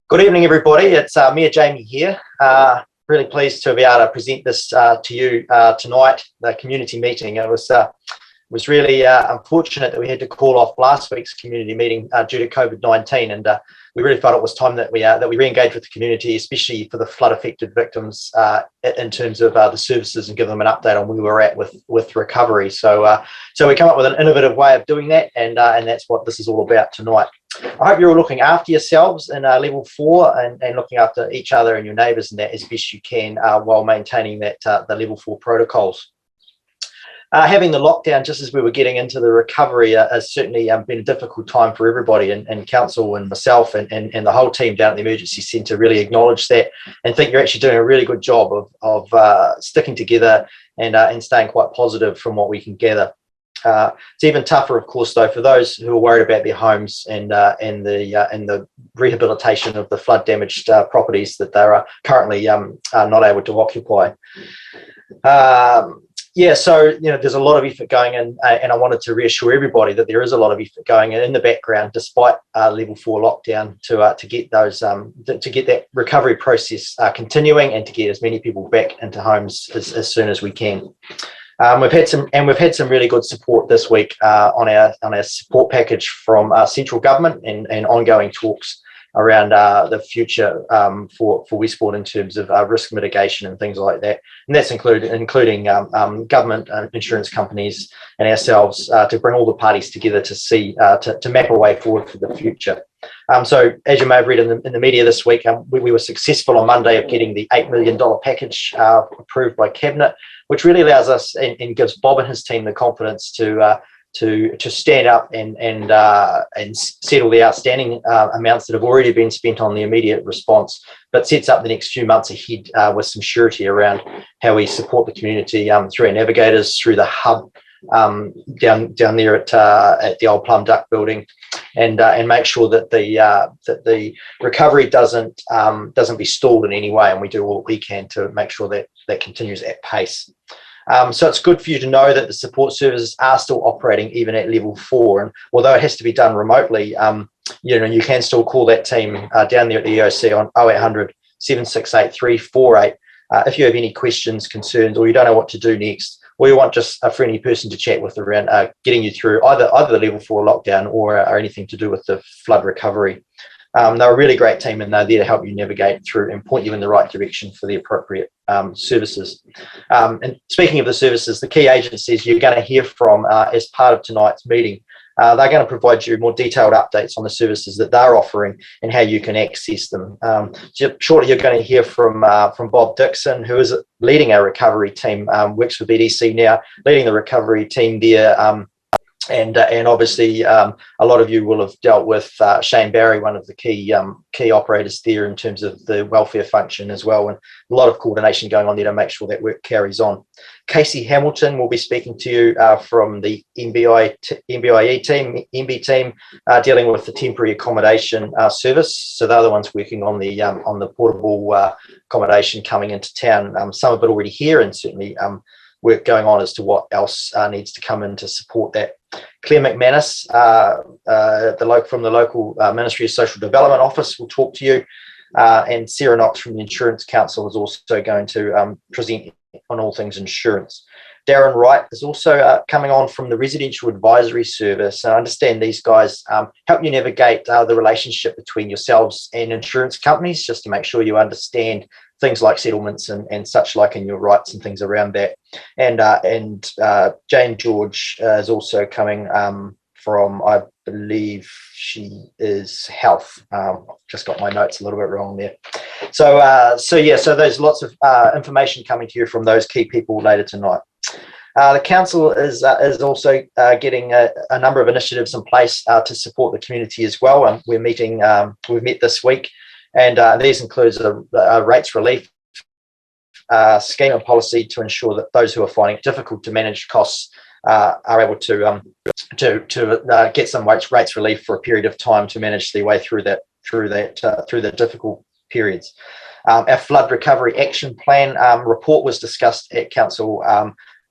Good evening, everybody. It's me, Jamie here. Really pleased to be able to present this to you tonight, the community meeting. It was really unfortunate that we had to call off last week's community meeting due to COVID-19, and we really felt it was time that we re-engage with the community, especially for the flood-affected victims, in terms of the services, and give them an update on where we're at with recovery. So we come up with an innovative way of doing that, and that's what this is all about tonight. I hope you're all looking after yourselves in level 4 and looking after each other and your neighbours and that as best you can while maintaining that the level 4 protocols. Having the lockdown just as we were getting into the recovery has certainly been a difficult time for everybody, and council and myself and the whole team down at the emergency centre really acknowledge that and think you're actually doing a really good job of sticking together and staying quite positive from what we can gather. It's even tougher, of course, though, for those who are worried about their homes and the rehabilitation of the flood damaged properties that they're currently not able to occupy. So there's a lot of effort going in, and I wanted to reassure everybody that there is a lot of effort going in the background, despite level 4 lockdown, to get those to get that recovery process continuing and to get as many people back into homes as soon as we can. We've had some really good support this week on our support package from central government and ongoing talks around the future for Westport in terms of risk mitigation and things like that. And that's including government insurance companies and ourselves to bring all the parties together to see to map a way forward for the future. So as you may have read in the media this week, we were successful on Monday of getting the $8 million package approved by Cabinet, which really allows us and gives Bob and his team the confidence to stand up and settle the outstanding amounts that have already been spent on the immediate response, but sets up the next few months ahead with some surety around how we support the community through our navigators, through the hub down there at the old Plum Duck building, and make sure that the recovery doesn't be stalled in any way, and we do all we can to make sure that continues at pace. So it's good for you to know that the support services are still operating even at level 4, and although it has to be done remotely, you can still call that team down there at the EOC on 0800 768 348 if you have any questions, concerns, or you don't know what to do next, or you want just a friendly person to chat with around getting you through either the level 4 lockdown or anything to do with the flood recovery. They're a really great team, and they're there to help you navigate through and point you in the right direction for the appropriate services. And speaking of the services, the key agencies you're going to hear from as part of tonight's meeting, they're going to provide you more detailed updates on the services that they're offering and how you can access them. Shortly, you're going to hear from Bob Dickson, who is leading our recovery team, works for BDC now, leading the recovery team there. And obviously, a lot of you will have dealt with Shane Barry, one of the key operators there in terms of the welfare function as well, and a lot of coordination going on there to make sure that work carries on. Casey Hamilton will be speaking to you from the MBIE team, MB team, dealing with the Temporary Accommodation Service. So they're the ones working on the portable accommodation coming into town. Some of it already here, and certainly work going on as to what else needs to come in to support that. Claire McManus, from the local Ministry of Social Development Office, will talk to you, and Sarah Knox from the Insurance Council is also going to present on all things insurance. Darren Wright is also coming on from the Residential Advisory Service. I understand these guys help you navigate the relationship between yourselves and insurance companies, just to make sure you understand things like settlements and such like, and your rights and things around that. And Jane George is also coming from, I believe she is health. Just got my notes a little bit wrong there. So there's lots of information coming to you from those key people later tonight. The council is also getting a number of initiatives in place to support the community as well. And we've met this week, and these includes a rates relief scheme and policy to ensure that those who are finding it difficult to manage costs are able to get some rates relief for a period of time to manage their way through the difficult periods. Our flood recovery action plan report was discussed at council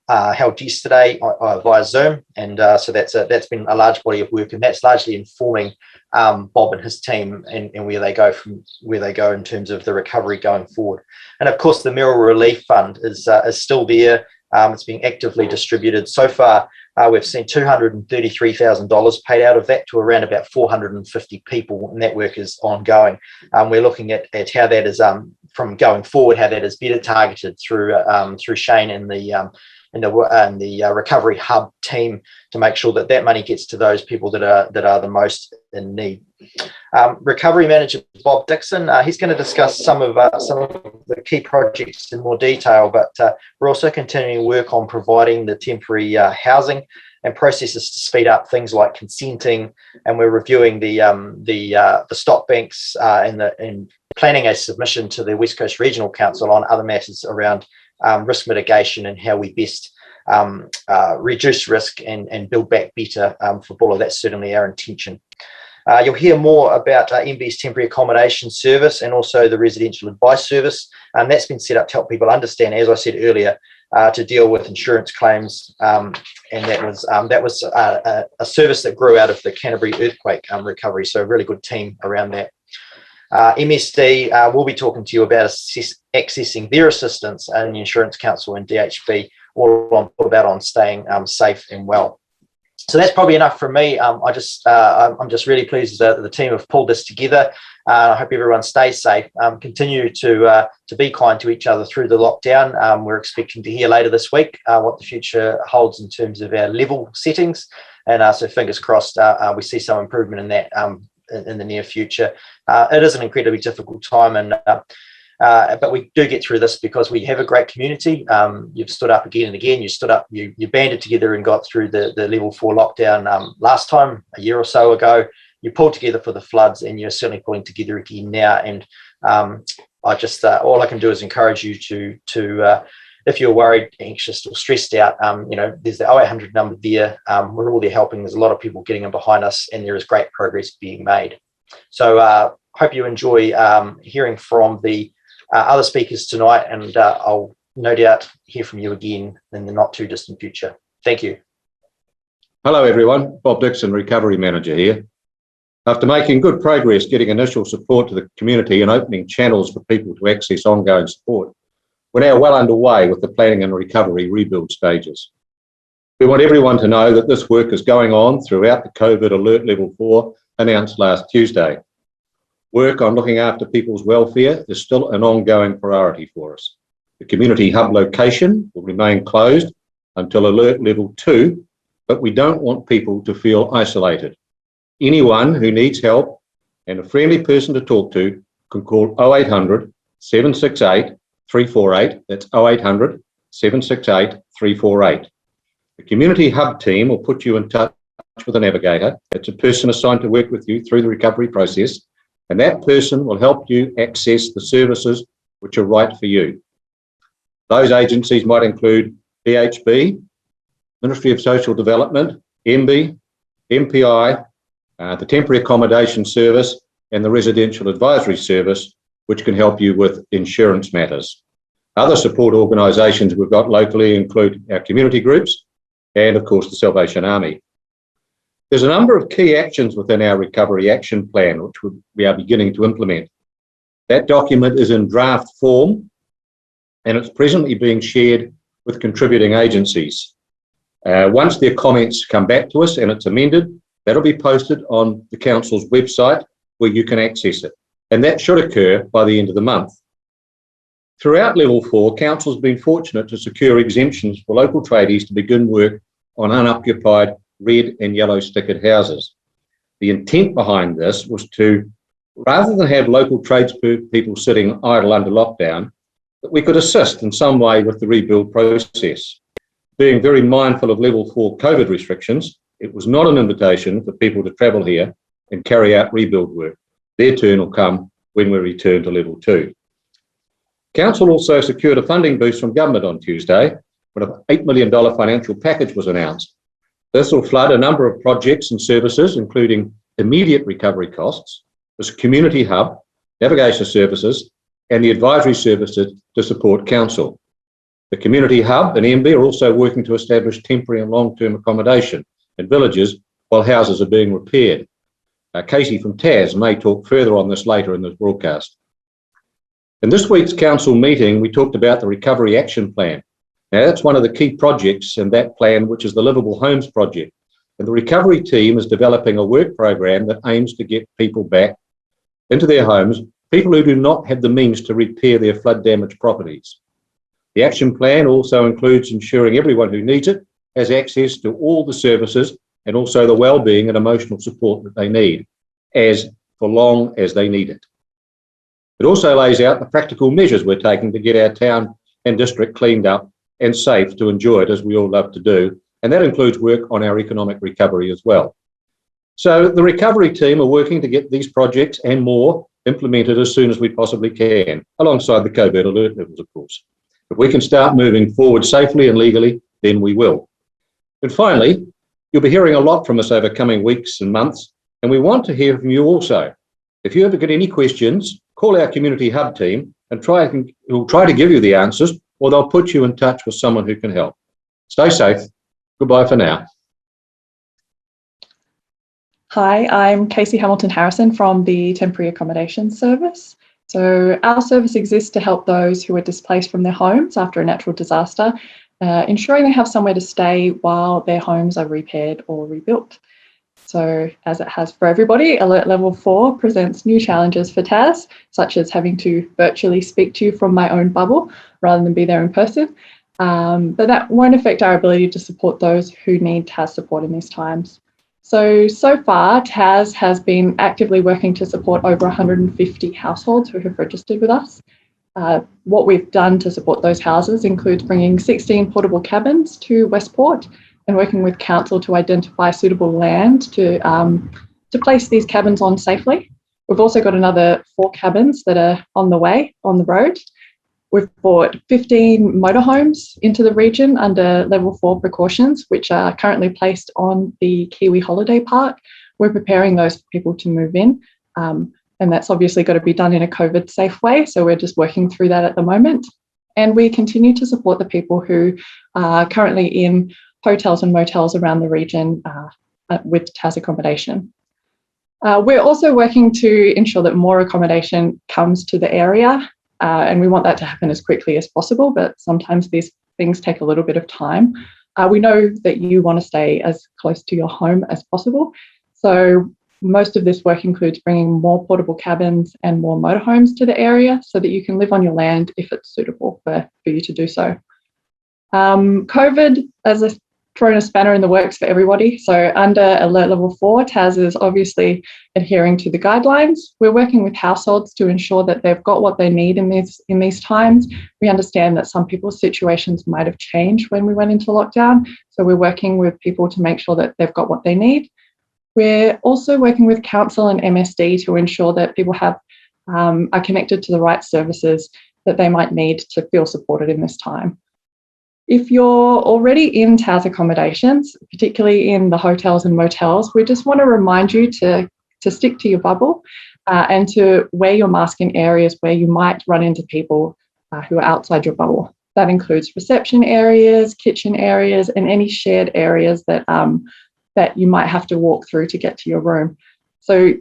held yesterday via Zoom, and so that's been a large body of work, and that's largely informing Bob and his team and where they go in terms of the recovery going forward. And of course, the Mayoral Relief Fund is still there. It's being actively distributed. So far, we've seen $233,000 paid out of that to around about 450 people, and that work is ongoing. We're looking at how that is from going forward, how that is better targeted through Shane and the recovery hub team to make sure that money gets to those people that are the most in need. Recovery manager Bob Dickson, he's going to discuss some of the key projects in more detail, but we're also continuing work on providing the temporary housing and processes to speed up things like consenting, and we're reviewing the stock banks and planning a submission to the West Coast Regional Council on other matters around risk mitigation and how we best reduce risk and build back better for all of that. Certainly our intention. You'll hear more about MB's Temporary Accommodation Service and also the Residential Advice Service. That's been set up to help people understand, as I said earlier, to deal with insurance claims. And that was a service that grew out of the Canterbury earthquake recovery. So a really good team around that. MSD will be talking to you about accessing their assistance, and the Insurance Council and DHB all about on staying safe and well. So that's probably enough from me. I'm just really pleased that the team have pulled this together. I hope everyone stays safe. Continue to be kind to each other through the lockdown. We're expecting to hear later this week what the future holds in terms of our level settings, and so fingers crossed we see some improvement in that in the near future. It is an incredibly difficult time, and but we do get through this because we have a great community. You've stood up again and again. You banded together and got through the level 4 lockdown last time, a year or so ago. You pulled together for the floods, and you're certainly pulling together again now. And I just all I can do is encourage you to if you're worried, anxious, or stressed out, there's the 0800 number there. We're all there helping. There's a lot of people getting in behind us, and there is great progress being made. So hope you enjoy hearing from the other speakers tonight, and I'll no doubt hear from you again in the not too distant future. Thank you. Hello everyone, Bob Dickson, Recovery Manager here. After making good progress getting initial support to the community and opening channels for people to access ongoing support, we're now well underway with the planning and recovery rebuild stages. We want everyone to know that this work is going on throughout the COVID Alert Level 4 announced last Tuesday. Work on looking after people's welfare is still an ongoing priority for us. The community hub location will remain closed until Alert Level 2, but we don't want people to feel isolated. Anyone who needs help and a friendly person to talk to can call 0800 768 348. That's 0800 768 348. The community hub team will put you in touch with a navigator. It's a person assigned to work with you through the recovery process, and that person will help you access the services which are right for you. Those agencies might include DHB, Ministry of Social Development, MB, MPI, the Temporary Accommodation Service, and the Residential Advisory Service, which can help you with insurance matters. Other support organisations we've got locally include our community groups and, of course, the Salvation Army. There's a number of key actions within our recovery action plan, which we are beginning to implement. That document is in draft form, and it's presently being shared with contributing agencies. Once their comments come back to us and it's amended, that'll be posted on the Council's website where you can access it. And that should occur by the end of the month. Throughout Level 4, Council's been fortunate to secure exemptions for local tradies to begin work on unoccupied red and yellow stickered houses. The intent behind this was to, rather than have local tradespeople sitting idle under lockdown, that we could assist in some way with the rebuild process. Being very mindful of Level 4 COVID restrictions, it was not an invitation for people to travel here and carry out rebuild work. Their turn will come when we return to Level 2. Council also secured a funding boost from government on Tuesday when an $8 million financial package was announced. This will flood a number of projects and services, including immediate recovery costs, this community hub, navigation services, and the advisory services to support council. The community hub and MB are also working to establish temporary and long-term accommodation in villages while houses are being repaired. Casey from TAS may talk further on this later in this broadcast. In this week's council meeting, we talked about the Recovery Action Plan. Now, that's one of the key projects in that plan, which is the Livable Homes Project. And the recovery team is developing a work program that aims to get people back into their homes, people who do not have the means to repair their flood-damaged properties. The action plan also includes ensuring everyone who needs it has access to all the services and also the well-being and emotional support that they need, as for long as they need it. It also lays out the practical measures we're taking to get our town and district cleaned up and safe to enjoy it, as we all love to do, and that includes work on our economic recovery as well. So the recovery team are working to get these projects and more implemented as soon as we possibly can, alongside the COVID alert levels, of course. If we can start moving forward safely and legally, then we will. And finally, you'll be hearing a lot from us over coming weeks and months, and we want to hear from you also. If you ever get any questions, call our Community Hub team and we'll try to give you the answers, or they'll put you in touch with someone who can help. Stay safe. Goodbye for now. Hi, I'm Casey Hamilton Harrison from the Temporary Accommodation Service. So our service exists to help those who are displaced from their homes after a natural disaster, ensuring they have somewhere to stay while their homes are repaired or rebuilt. So as it has for everybody, Alert Level 4 presents new challenges for TAS, such as having to virtually speak to you from my own bubble rather than be there in person. But that won't affect our ability to support those who need TAS support in these times. So far, TAS has been actively working to support over 150 households who have registered with us. What we've done to support those houses includes bringing 16 portable cabins to Westport and working with council to identify suitable land to place these cabins on safely. We've also got another 4 cabins that are on the way, on the road. We've brought 15 motorhomes into the region under Level 4 precautions, which are currently placed on the Kiwi Holiday Park. We're preparing those people to move in, and that's obviously got to be done in a COVID safe way. So we're just working through that at the moment. And we continue to support the people who are currently in hotels and motels around the region with TAS accommodation. We're also working to ensure that more accommodation comes to the area. And we want that to happen as quickly as possible, but sometimes these things take a little bit of time. We know that you want to stay as close to your home as possible. So most of this work includes bringing more portable cabins and more motorhomes to the area so that you can live on your land if it's suitable for you to do so. COVID has thrown a spanner in the works for everybody. So under Alert Level 4, TAS is obviously adhering to the guidelines. We're working with households to ensure that they've got what they need in these times. We understand that some people's situations might have changed when we went into lockdown. So we're working with people to make sure that they've got what they need. We're also working with council and MSD to ensure that people are connected to the right services that they might need to feel supported in this time. If you're already in TAS accommodations, particularly in the hotels and motels, we just want to remind you to stick to your bubble and to wear your mask in areas where you might run into people who are outside your bubble. That includes reception areas, kitchen areas, and any shared areas that you might have to walk through to get to your room. So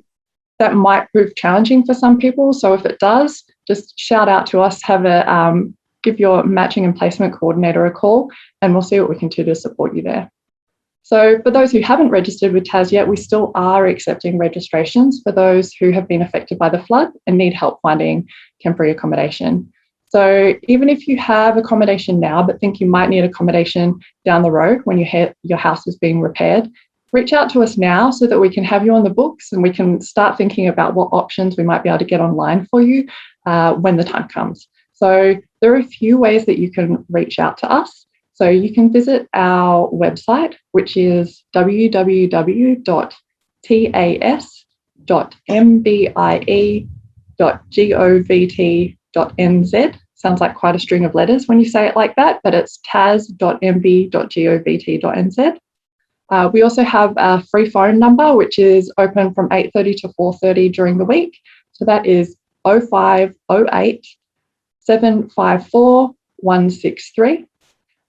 that might prove challenging for some people. So if it does, just shout out to us, give your matching and placement coordinator a call, and we'll see what we can do to support you there. So for those who haven't registered with TAS yet, we still are accepting registrations for those who have been affected by the flood and need help finding temporary accommodation. So even if you have accommodation now, but think you might need accommodation down the road when your house is being repaired, reach out to us now so that we can have you on the books and we can start thinking about what options we might be able to get online for you when the time comes. So there are a few ways that you can reach out to us. So you can visit our website, which is www.tas.mbie.govt.nz. Sounds like quite a string of letters when you say it like that, but it's tas.mb.govt.nz. We also have a free phone number, which is open from 8:30 to 4:30 during the week. So that is 0508 754 163.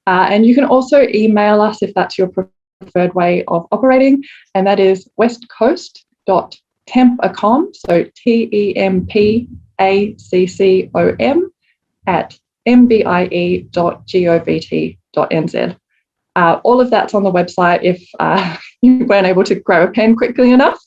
And you can also email us if that's your preferred way of operating, and that is westcoast.tas Tempaccom, so TEMPACCOM at mbie.govt.nz. All of that's on the website if you weren't able to grab a pen quickly enough.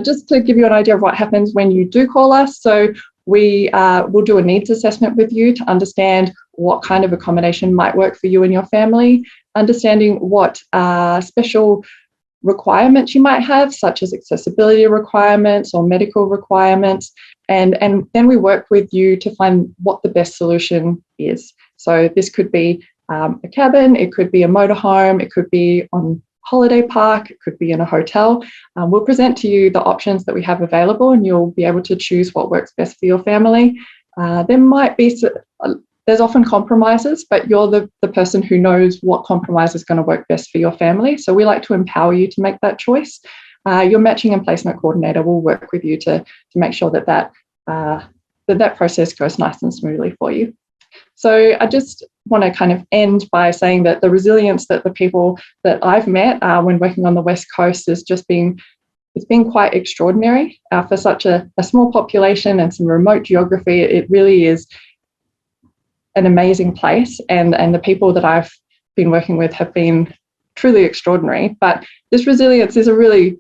Just to give you an idea of what happens when you do call us. So we will do a needs assessment with you to understand what kind of accommodation might work for you and your family, understanding what special requirements you might have, such as accessibility requirements or medical requirements, and then we work with you to find what the best solution is. So this could be a cabin, it could be a motorhome, it could be on holiday park, it could be in a hotel. We'll present to you the options that we have available and you'll be able to choose what works best for your family. There might be, there's often compromises, but you're the person who knows what compromise is going to work best for your family. So we like to empower you to make that choice. Your matching and placement coordinator will work with you to make sure that process goes nice and smoothly for you. So I just want to kind of end by saying that the resilience that the people that I've met when working on the West Coast has just been, it's been quite extraordinary for such a small population and some remote geography. It really is an amazing place, and the people that I've been working with have been truly extraordinary. But this resilience is a really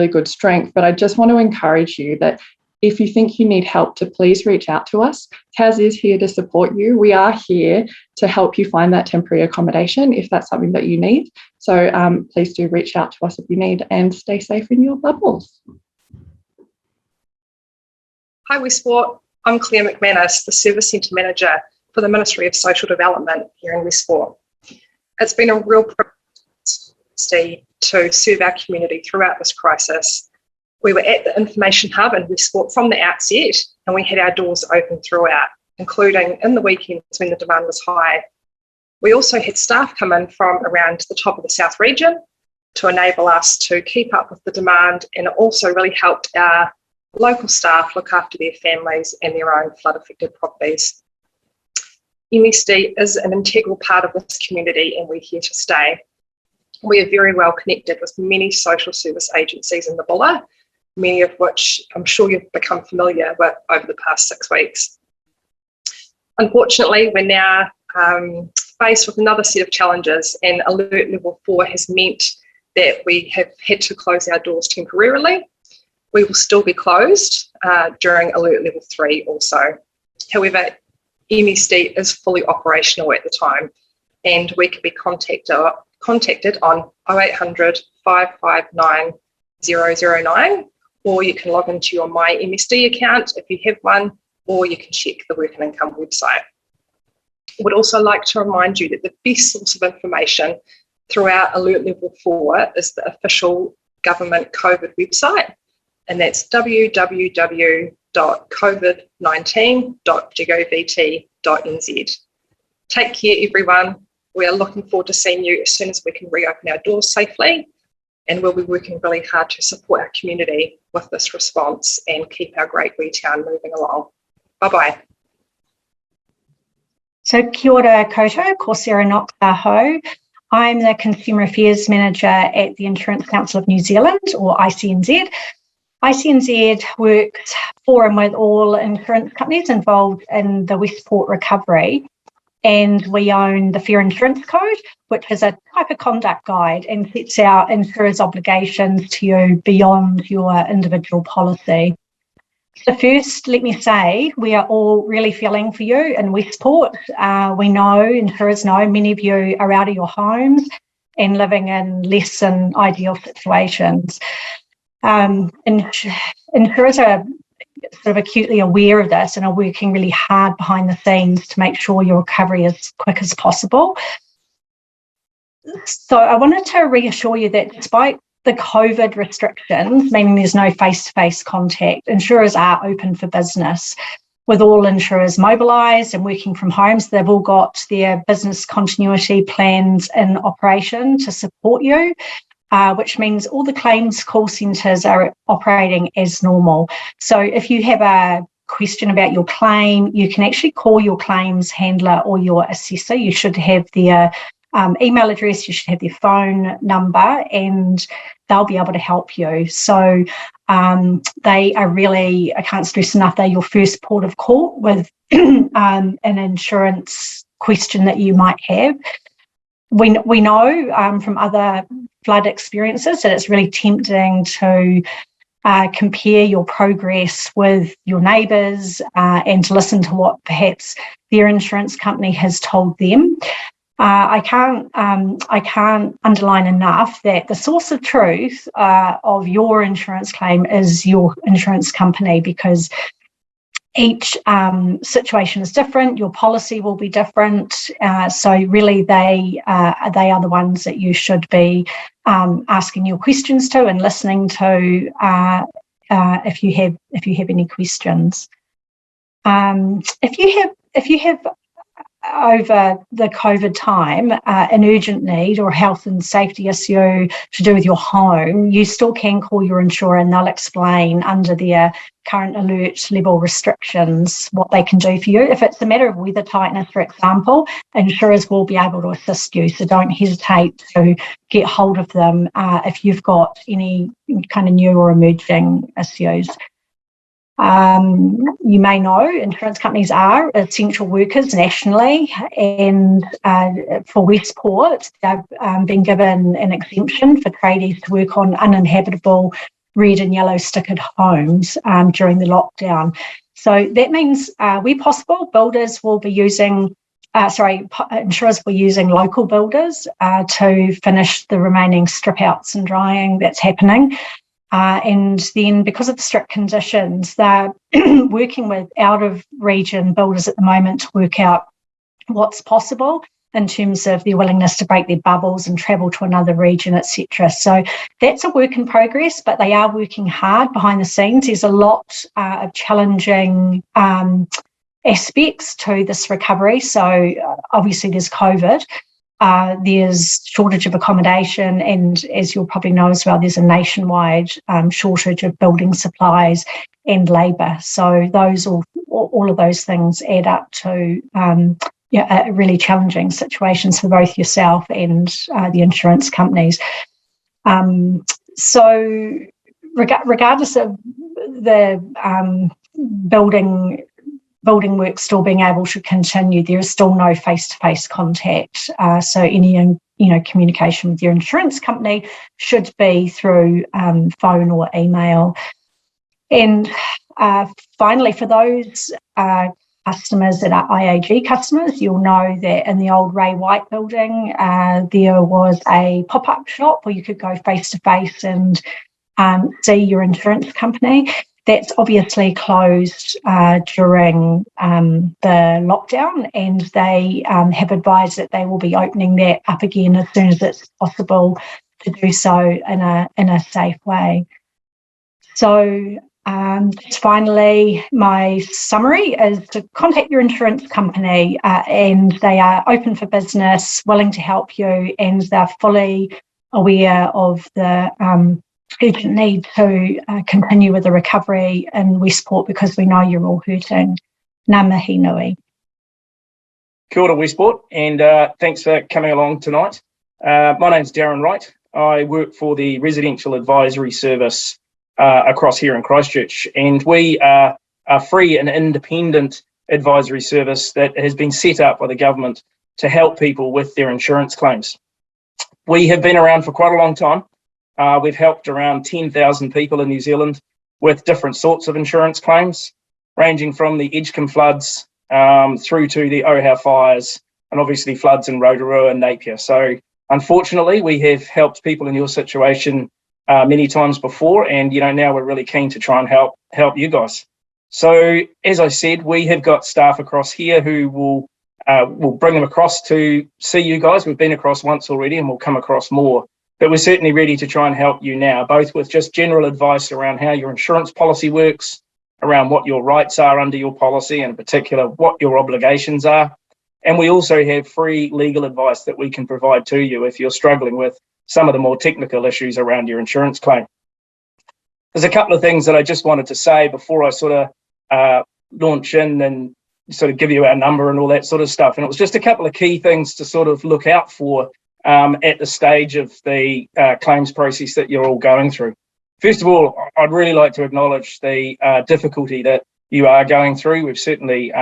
good strength. But I just want to encourage you that if you think you need help, to please reach out to us. TAS is here to support you. We are here to help you find that temporary accommodation if that's something that you need. So please do reach out to us if you need, and stay safe in your bubbles. Hi Westport, I'm Claire McManus, the Service Centre Manager for the Ministry of Social Development here in Westport. It's been a real privilege to serve our community throughout this crisis. We were at the Information Hub in Westport from the outset, and we had our doors open throughout, including in the weekends when the demand was high. We also had staff come in from around the top of the South region to enable us to keep up with the demand, and it also really helped our local staff look after their families and their own flood-affected properties. MSD is an integral part of this community, and we're here to stay. We are very well connected with many social service agencies in the Bulla, many of which I'm sure you've become familiar with over the past 6 weeks. Unfortunately, we're now faced with another set of challenges, and Alert Level 4 has meant that we have had to close our doors temporarily. We will still be closed during Alert Level 3 also. However, MSD is fully operational at the time, and we can be contacted on 0800 559 009, or you can log into your My MSD account if you have one, or you can check the Work and Income website. I would also like to remind you that the best source of information throughout Alert Level 4 is the official government COVID website, and that's www.covid19.govt.nz. Take care, everyone. We are looking forward to seeing you as soon as we can reopen our doors safely, and we'll be working really hard to support our community with this response and keep our great wee town moving along. Bye-bye. So kia ora koutou, ko Sarah Knox aho. I'm the Consumer Affairs Manager at the Insurance Council of New Zealand, or ICNZ. ICNZ works for and with all insurance companies involved in the Westport recovery, and we own the Fair Insurance Code, which is a type of conduct guide and sets out insurers' obligations to you beyond your individual policy. So first, let me say, we are all really feeling for you in Westport. We know, insurers know, many of you are out of your homes and living in less than ideal situations. Insurers are sort of acutely aware of this and are working really hard behind the scenes to make sure your recovery is as quick as possible. So I wanted to reassure you that despite the COVID restrictions, meaning there's no face-to-face contact, insurers are open for business, with all insurers mobilised and working from home. So they've all got their business continuity plans in operation to support you, which means all the claims call centres are operating as normal. So if you have a question about your claim, you can actually call your claims handler or your assessor. You should have their email address, you should have their phone number, and they'll be able to help you. So they are really, I can't stress enough, they're your first port of call with an insurance question that you might have. We know from other flood experiences that it's really tempting to compare your progress with your neighbours and to listen to what perhaps their insurance company has told them. I can't underline enough that the source of truth of your insurance claim is your insurance company, because each situation is different. Your policy will be different. So really, they are the ones that you should be asking your questions to and listening to if you have any questions. If you have over the COVID time an urgent need or health and safety issue to do with your home, you still can call your insurer and they'll explain under their current alert level restrictions what they can do for you. If it's a matter of weather tightness, for example, insurers will be able to assist you, so don't hesitate to get hold of them if you've got any kind of new or emerging issues. You may know insurance companies are essential workers nationally, and for Westport, they've been given an exemption for tradies to work on uninhabitable red and yellow stickered homes during the lockdown. So that means where possible, builders will be using, insurers will be using local builders to finish the remaining strip outs and drying that's happening. And then because of the strict conditions, they're working with out-of-region builders at the moment to work out what's possible in terms of their willingness to break their bubbles and travel to another region, etc. So that's a work in progress, but they are working hard behind the scenes. There's a lot of challenging aspects to this recovery. So obviously there's COVID. There's shortage of accommodation, and as you'll probably know as well, there's a nationwide shortage of building supplies and labour. So those all of those things add up to really challenging situations for both yourself and the insurance companies. So regardless of the building work still being able to continue, there is still no face-to-face contact. So any communication with your insurance company should be through phone or email. And finally, for those customers that are IAG customers, you'll know that in the old Ray White building, there was a pop-up shop where you could go face-to-face and see your insurance company. That's obviously closed during the lockdown, and they have advised that they will be opening that up again as soon as it's possible to do so in a safe way. So finally, my summary is to contact your insurance company, and they are open for business, willing to help you, and they're fully aware of the urgent need to continue with the recovery in Westport, because we know you're all hurting. Ngā mihi nui. Kia ora, Westport, and thanks for coming along tonight. My name's Darren Wright. I work for the Residential Advisory Service across here in Christchurch, and we are a free and independent advisory service that has been set up by the government to help people with their insurance claims. We have been around for quite a long time. We've helped around 10,000 people in New Zealand with different sorts of insurance claims, ranging from the Edgecombe floods through to the Ohau fires, and obviously floods in Rotorua and Napier. So unfortunately, we have helped people in your situation many times before, and now we're really keen to try and help you guys. So as I said, we have got staff across here who will bring them across to see you guys. We've been across once already, and we'll come across more. But we're certainly ready to try and help you now, both with just general advice around how your insurance policy works, around what your rights are under your policy, and in particular, what your obligations are. And we also have free legal advice that we can provide to you if you're struggling with some of the more technical issues around your insurance claim. There's a couple of things that I just wanted to say before I sort of launch in and sort of give you our number and all that sort of stuff. And it was just a couple of key things to sort of look out for at the stage of the claims process that you're all going through. First of all, I'd really like to acknowledge the difficulty that you are going through. We've certainly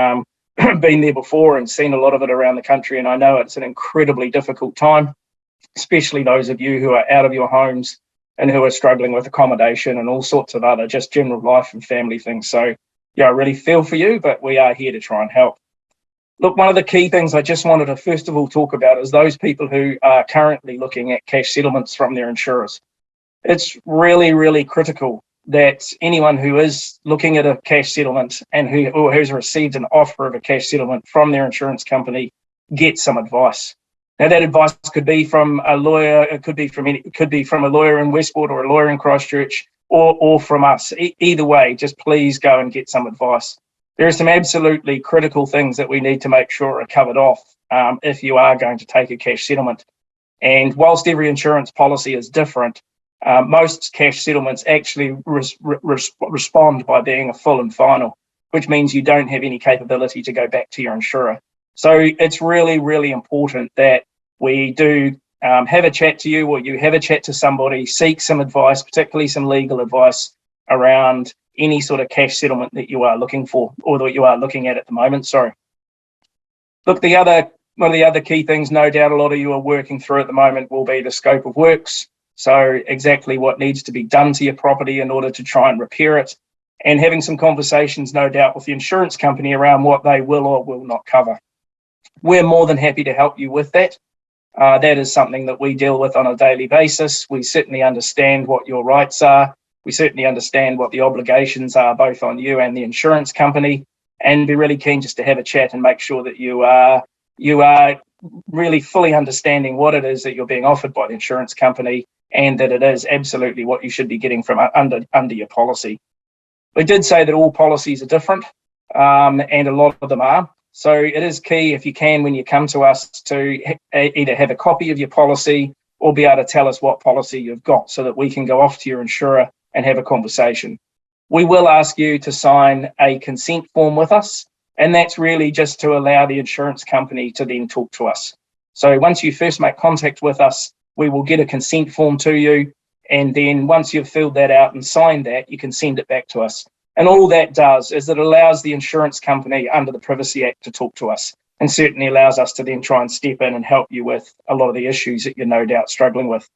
been there before and seen a lot of it around the country, and I know it's an incredibly difficult time, especially those of you who are out of your homes and who are struggling with accommodation and all sorts of other just general life and family things. So yeah, I really feel for you, but we are here to try and help. Look, one of the key things I just wanted to first of all talk about is those people who are currently looking at cash settlements from their insurers. It's really, really critical that anyone who is looking at a cash settlement and who's received an offer of a cash settlement from their insurance company get some advice. Now, that advice could be from a lawyer, it could be from a lawyer in Westport or a lawyer in Christchurch, or from us. Either way, just please go and get some advice. There are some absolutely critical things that we need to make sure are covered off if you are going to take a cash settlement. And whilst every insurance policy is different, most cash settlements actually respond by being a full and final, which means you don't have any capability to go back to your insurer. So it's really, really important that we do have a chat to you, or you have a chat to somebody, seek some advice, particularly some legal advice around any sort of cash settlement that you are looking for, or that you are looking at the moment. Sorry. Look, one of the other key things, no doubt a lot of you are working through at the moment, will be the scope of works. So exactly what needs to be done to your property in order to try and repair it, and having some conversations, no doubt, with the insurance company around what they will or will not cover. We're more than happy to help you with that. That is something that we deal with on a daily basis. We certainly understand what your rights are. We certainly understand what the obligations are, both on you and the insurance company, and be really keen just to have a chat and make sure that you are really fully understanding what it is that you're being offered by the insurance company, and that it is absolutely what you should be getting from under your policy. We did say that all policies are different, and a lot of them are. So it is key, if you can, when you come to us, to either have a copy of your policy or be able to tell us what policy you've got, so that we can go off to your insurer and have a conversation. We will ask you to sign a consent form with us, and that's really just to allow the insurance company to then talk to us. So once you first make contact with us, we will get a consent form to you, and then once you've filled that out and signed that, you can send it back to us. And all that does is it allows the insurance company under the Privacy Act to talk to us, and certainly allows us to then try and step in and help you with a lot of the issues that you're no doubt struggling with.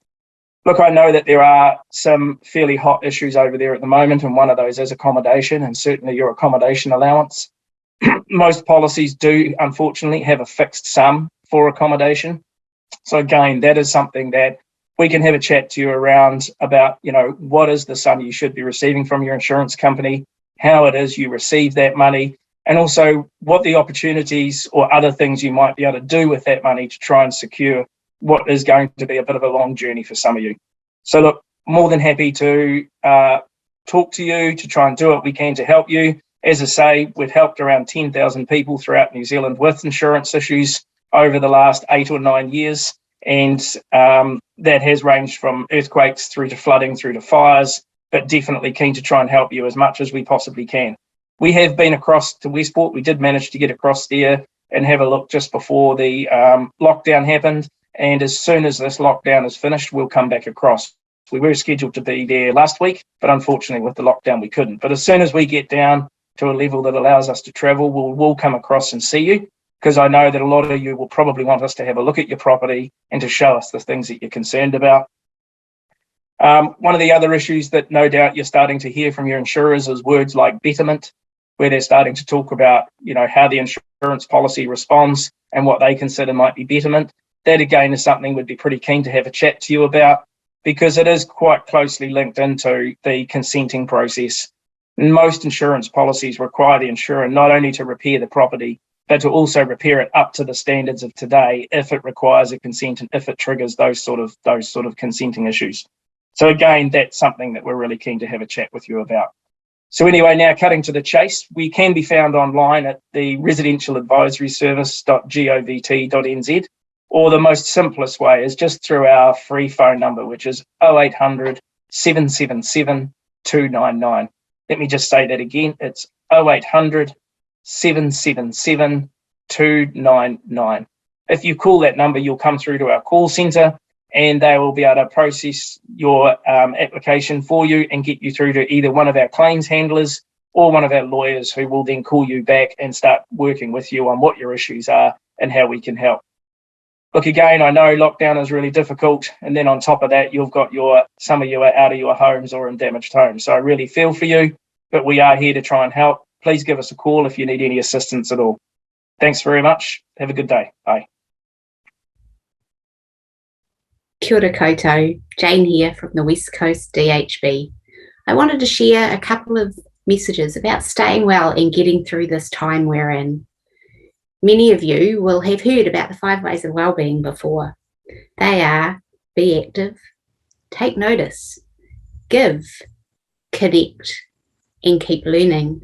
Look, I know that there are some fairly hot issues over there at the moment, and one of those is accommodation, and certainly your accommodation allowance. Most policies do, unfortunately, have a fixed sum for accommodation. So again, that is something that we can have a chat to you around about, what is the sum you should be receiving from your insurance company, how it is you receive that money, and also what the opportunities or other things you might be able to do with that money to try and secure what is going to be a bit of a long journey for some of you. So look, more than happy to talk to you, to try and do what we can to help you. As I say, we've helped around 10,000 people throughout New Zealand with insurance issues over the last 8 or 9 years. And that has ranged from earthquakes through to flooding, through to fires, but definitely keen to try and help you as much as we possibly can. We have been across to Westport. We did manage to get across there and have a look just before the lockdown happened. And as soon as this lockdown is finished, we'll come back across. We were scheduled to be there last week, but unfortunately with the lockdown, we couldn't. But as soon as we get down to a level that allows us to travel, we'll come across and see you, because I know that a lot of you will probably want us to have a look at your property and to show us the things that you're concerned about. One of the other issues that no doubt you're starting to hear from your insurers is words like betterment, where they're starting to talk about, how the insurance policy responds and what they consider might be betterment. That again is something we'd be pretty keen to have a chat to you about, because it is quite closely linked into the consenting process. Most insurance policies require the insurer not only to repair the property, but to also repair it up to the standards of today if it requires a consent and if it triggers those sort of consenting issues. So again, that's something that we're really keen to have a chat with you about. So anyway, now cutting to the chase, we can be found online at the residentialadvisoryservice.govt.nz, or the most simplest way is just through our free phone number, which is 0800 777 299. Let me just say that again. It's 0800 777 299. If you call that number, you'll come through to our call centre, and they will be able to process your application for you and get you through to either one of our claims handlers or one of our lawyers, who will then call you back and start working with you on what your issues are and how we can help. Look, again, I know lockdown is really difficult, and then on top of that, you've got some of you are out of your homes or in damaged homes. So I really feel for you, but we are here to try and help. Please give us a call if you need any assistance at all. Thanks very much. Have a good day. Bye. Kia ora koutou, Jane here from the West Coast DHB. I wanted to share a couple of messages about staying well and getting through this time we're in. Many of you will have heard about the 5 ways of wellbeing before. They are: be active, take notice, give, connect, and keep learning.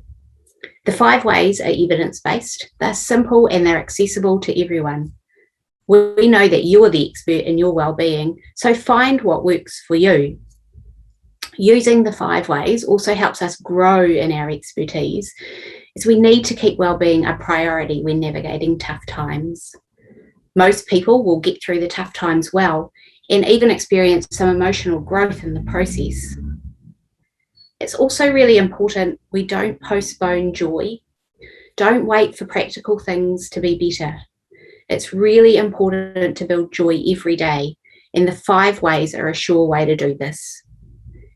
The 5 ways are evidence-based, they're simple and they're accessible to everyone. We know that you are the expert in your wellbeing, so find what works for you. Using the 5 ways also helps us grow in our expertise, as we need to keep wellbeing a priority when navigating tough times. Most people will get through the tough times well and even experience some emotional growth in the process. It's also really important we don't postpone joy. Don't wait for practical things to be better. It's really important to build joy every day, and the 5 ways are a sure way to do this.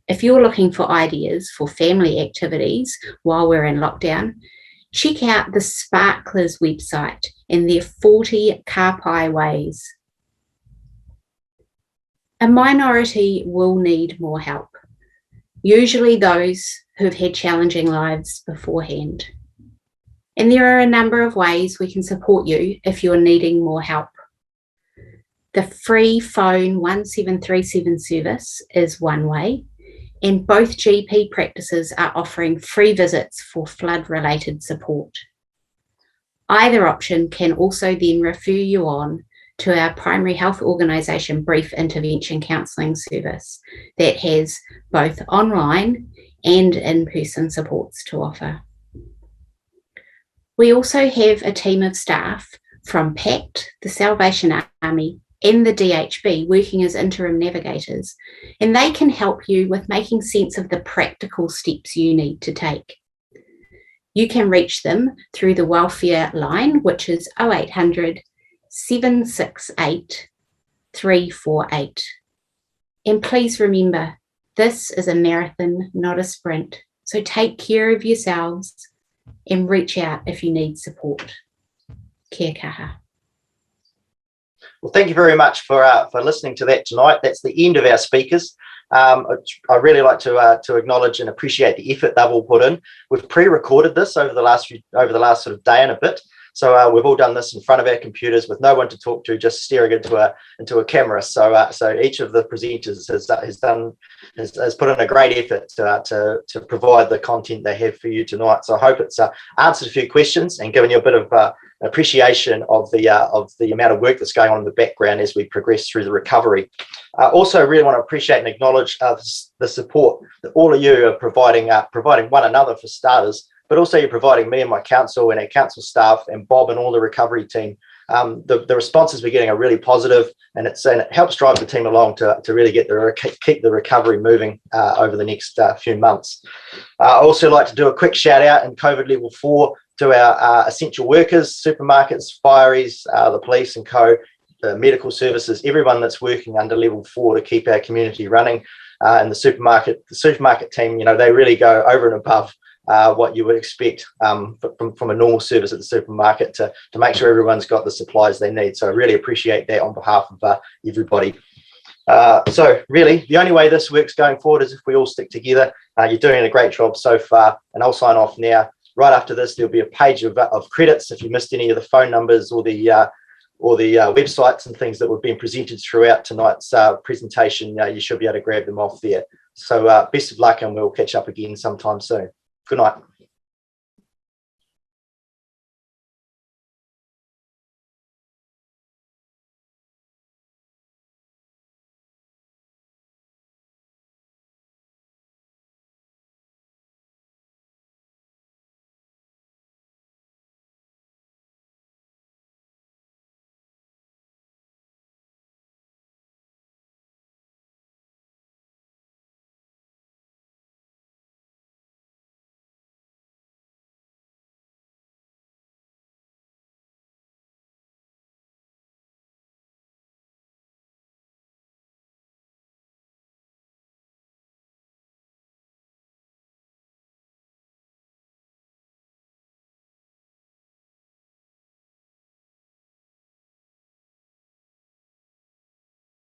If you're looking for ideas for family activities while we're in lockdown, check out the Sparklers website and their 40 kapai ways. A minority will need more help, usually those who've had challenging lives beforehand. And there are a number of ways we can support you if you're needing more help. The free phone 1737 service is one way, and both GP practices are offering free visits for flood-related support. Either option can also then refer you on to our primary health organisation brief intervention counselling service that has both online and in-person supports to offer. We also have a team of staff from PACT, the Salvation Army, and the DHB working as interim navigators, and they can help you with making sense of the practical steps you need to take. You can reach them through the welfare line, which is 0800 768 348. And please remember, this is a marathon, not a sprint. So take care of yourselves and reach out if you need support. Kia kaha. Well, thank you very much for listening to that tonight. That's the end of our speakers. I really like to acknowledge and appreciate the effort they've all put in. We've pre-recorded this over the last sort of day and a bit. So we've all done this in front of our computers with no one to talk to, just staring into a camera. So each of the presenters has put in a great effort to provide the content they have for you tonight. So I hope it's answered a few questions and given you a bit of appreciation of the amount of work that's going on in the background as we progress through the recovery. Also, really want to appreciate and acknowledge the support that all of you are providing one another for starters, but also you're providing me and my council and our council staff and Bob and all the recovery team. The responses we're getting are really positive, and it helps drive the team along to really keep the recovery moving over the next few months. I also like to do a quick shout out in COVID level 4 to our essential workers, supermarkets, fireys, the police and co, the medical services, everyone that's working under level 4 to keep our community running. And the supermarket team, they really go over and above what you would expect from a normal service at the supermarket to make sure everyone's got the supplies they need. So I really appreciate that on behalf of everybody. So really, the only way this works going forward is if we all stick together. You're doing a great job so far, and I'll sign off now. Right after this, there'll be a page of credits if you missed any of the phone numbers or the websites and things that were being presented throughout tonight's presentation. You should be able to grab them off there. So best of luck, and we'll catch up again sometime soon. Good night.